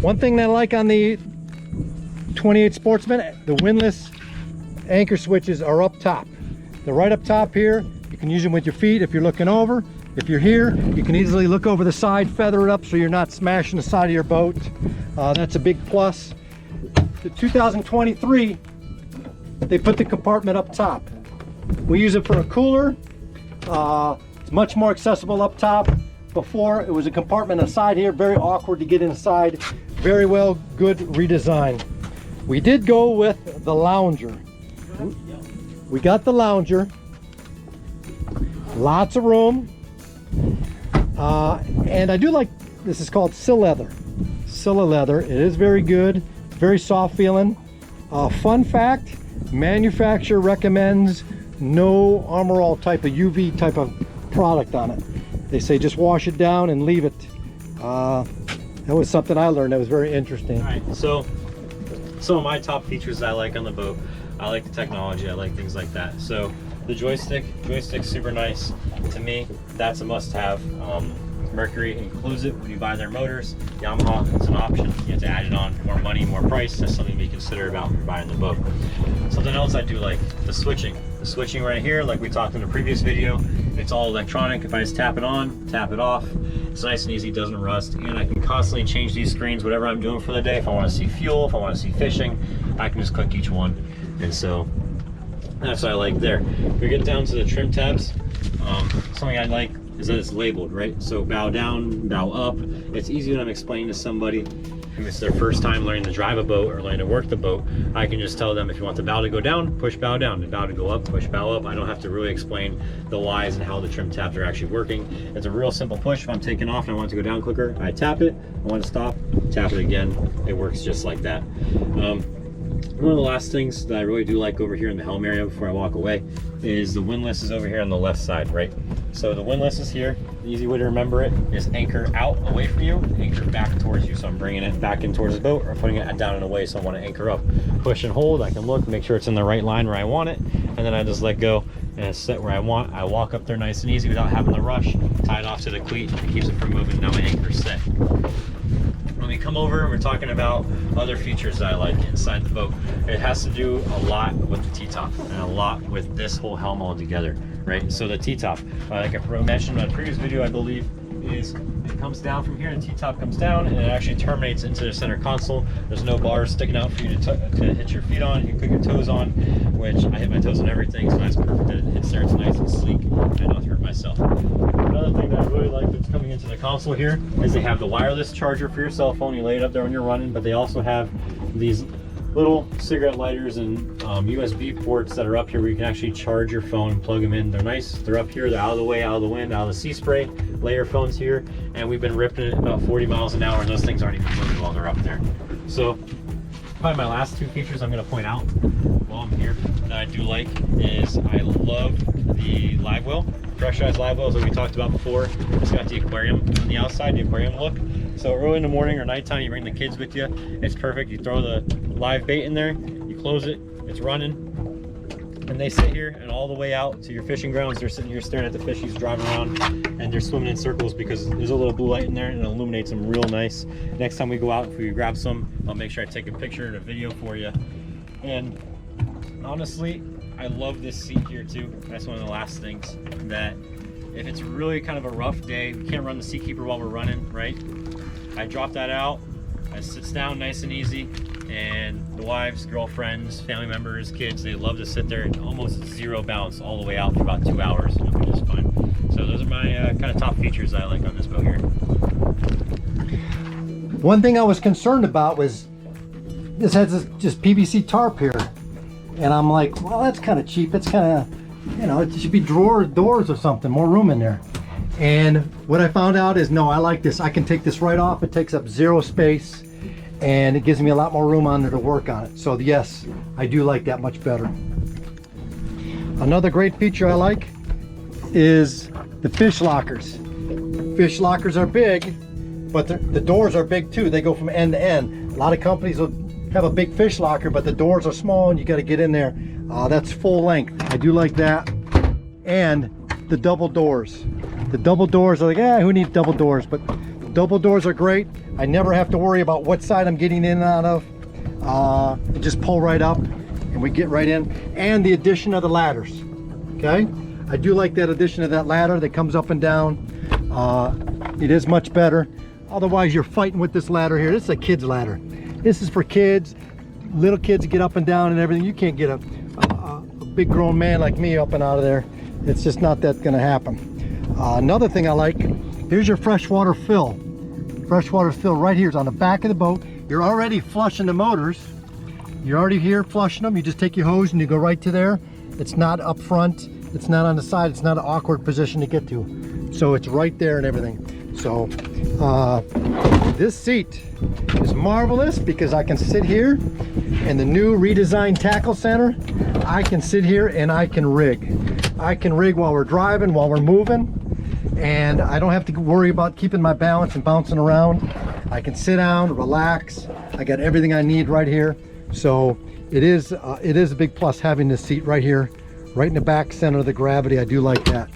One thing that I like on the 28 Sportsman, the windlass anchor switches are up top. They're right up top here. You can use them with your feet if you're looking over. If you're here, you can easily look over the side, feather it up so you're not smashing the side of your boat. That's a big plus. The 2023, they put the compartment up top. We use it for a cooler. It's much more accessible up top. Before, it was a compartment aside here, very awkward to get inside. Very well, good redesign. We did go with the lounger. We got the lounger. Lots of room. And I do like, this is called Scylla leather. Scylla leather. It is very good. Very soft feeling. Fun fact, manufacturer recommends no Armor All type of UV type of product on it. They say just wash it down and leave it. That was something I learned that was very interesting. All right, so some of my top features that I like on the boat, I like the technology, I like things like that. So the joystick's super nice. To me, that's a must-have. Mercury includes it when you buy their motors. Yamaha, it's an option. You have to add it on. More money, more price. That's something to be considered about when you're buying the boat. Something else I do like, the switching. The switching right here, like we talked in the previous video, it's all electronic. If I just tap it on, tap it off, it's nice and easy, doesn't rust, and I can constantly change these screens, whatever I'm doing for the day. If I want to see fuel, if I want to see fishing, I can just click each one. And so that's what I like there. If we get down to the trim tabs, something I like is that it's labeled, right? So bow down, bow up. It's easy when I'm explaining to somebody if it's their first time learning to drive a boat or learning to work the boat. I can just tell them if you want the bow to go down, push bow down. The bow to go up, push bow up. I don't have to really explain the whys and how the trim tabs are actually working. It's a real simple push. If I'm taking off and I want it to go down quicker, I tap it. I want to stop, tap it again. It works just like that. One of the last things that I really do like over here in the helm area before I walk away is the windlass is over here on the left side, right? So the windlass is here. The easy way to remember it is anchor out away from you, anchor back towards you. So I'm bringing it back in towards the boat or putting it down and away, so I want to anchor up. Push and hold, I can look, make sure it's in the right line where I want it, and then I just let go and it's set where I want. I walk up there nice and easy without having to rush, tie it off to the cleat, it keeps it from moving. Now my anchor's set. When we come over, we're talking about other features that I like inside the boat. It has to do a lot with the T-top and a lot with this whole helm all together, right? So the T-top, like I mentioned in a previous video, I believe, is it comes down from here and the T-top comes down and it actually terminates into the center console. There's no bars sticking out for you to hit your feet on. You can put your toes on, which I hit my toes on everything, so that's perfect that it hits there. It's nice and sleek. I don't hurt myself. Another thing that I really like that's coming into the console here is they have the wireless charger for your cell phone. You lay it up there when you're running, but they also have these little cigarette lighters and USB ports that are up here where you can actually charge your phone and plug them in. They're nice. They're up here. They're out of the way, out of the wind, out of the sea spray. Lay your phones here, and we've been ripping it about 40 miles an hour, and those things aren't even moving while they're up there. So probably my last two features I'm going to point out while I'm here that I do like is I love the live well. Pressurized live wells that we talked about before. It's got the aquarium on the outside, the aquarium look. So early in the morning or nighttime, you bring the kids with you. It's perfect. You throw the live bait in there, you close it, it's running, and they sit here and all the way out to your fishing grounds. They're sitting here staring at the fishies driving around, and they're swimming in circles because there's a little blue light in there and it illuminates them real nice. Next time we go out, if we grab some, I'll make sure I take a picture and a video for you. And honestly, I love this seat here too. That's one of the last things that if it's really kind of a rough day, we can't run the Seakeeper while we're running, right? I drop that out, it sits down nice and easy, and the wives, girlfriends, family members, kids, they love to sit there and almost zero bounce all the way out for about 2 hours, and it'll be just fine. So those are my kind of top features that I like on this boat here. One thing I was concerned about was this has this just PVC tarp here. And I'm like, well, that's kind of cheap. It's kind of, you know, it should be doors or something, more room in there. And what I found out is, no, I like this. I can take this right off. It takes up zero space, and it gives me a lot more room on there to work on it. So yes, I do like that much better. Another great feature I like is the fish lockers. Fish lockers are big, but the doors are big too. They go from end to end. A lot of companies will have a big fish locker, but the doors are small and you got to get in there. That's full length. I do like that. And the double doors. The double doors are like, who needs double doors? But Double doors are great. I never have to worry about what side I'm getting in and out of. You just pull right up and we get right in. And the addition of the ladders, okay? I do like that addition of that ladder that comes up and down. It is much better. Otherwise, you're fighting with this ladder here. This is a kid's ladder. This is for kids, little kids get up and down and everything. You can't get a big grown man like me up and out of there. It's just not that gonna happen. Another thing I like, here's your freshwater fill. Freshwater fill right here is on the back of the boat. You're already flushing the motors. You're already here flushing them. You just take your hose and you go right to there. It's not up front. It's not on the side. It's not an awkward position to get to. So it's right there and everything. So this seat is marvelous because I can sit here in the new redesigned tackle center. I can sit here and I can rig. I can rig while we're driving, while we're moving, and I don't have to worry about keeping my balance and bouncing around. I can sit down, relax. I got everything I need right here. So it is a big plus having this seat right here, right in the back center of the gravity. I do like that.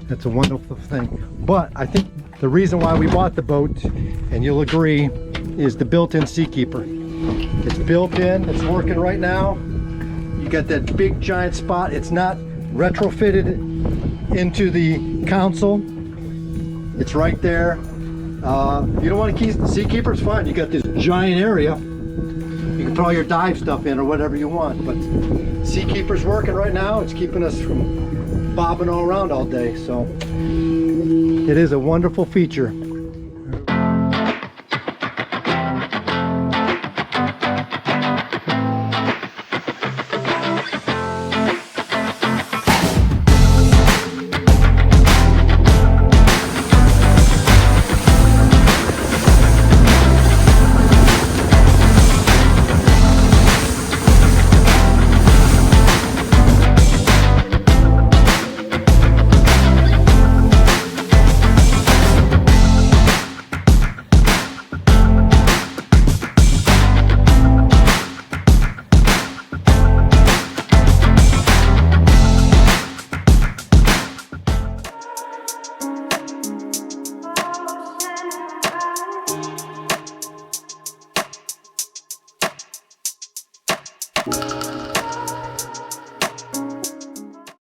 That's a wonderful thing. But I think the reason why we bought the boat, and you'll agree, is the built-in Seakeeper. It's built in, it's working right now. You got that big giant spot. It's not retrofitted into the console. It's right there. You don't want to keep the Seakeeper, it's fine. You got this giant area. You can throw all your dive stuff in or whatever you want, but Seakeeper's working right now. It's keeping us from bobbing all around all day, so it is a wonderful feature.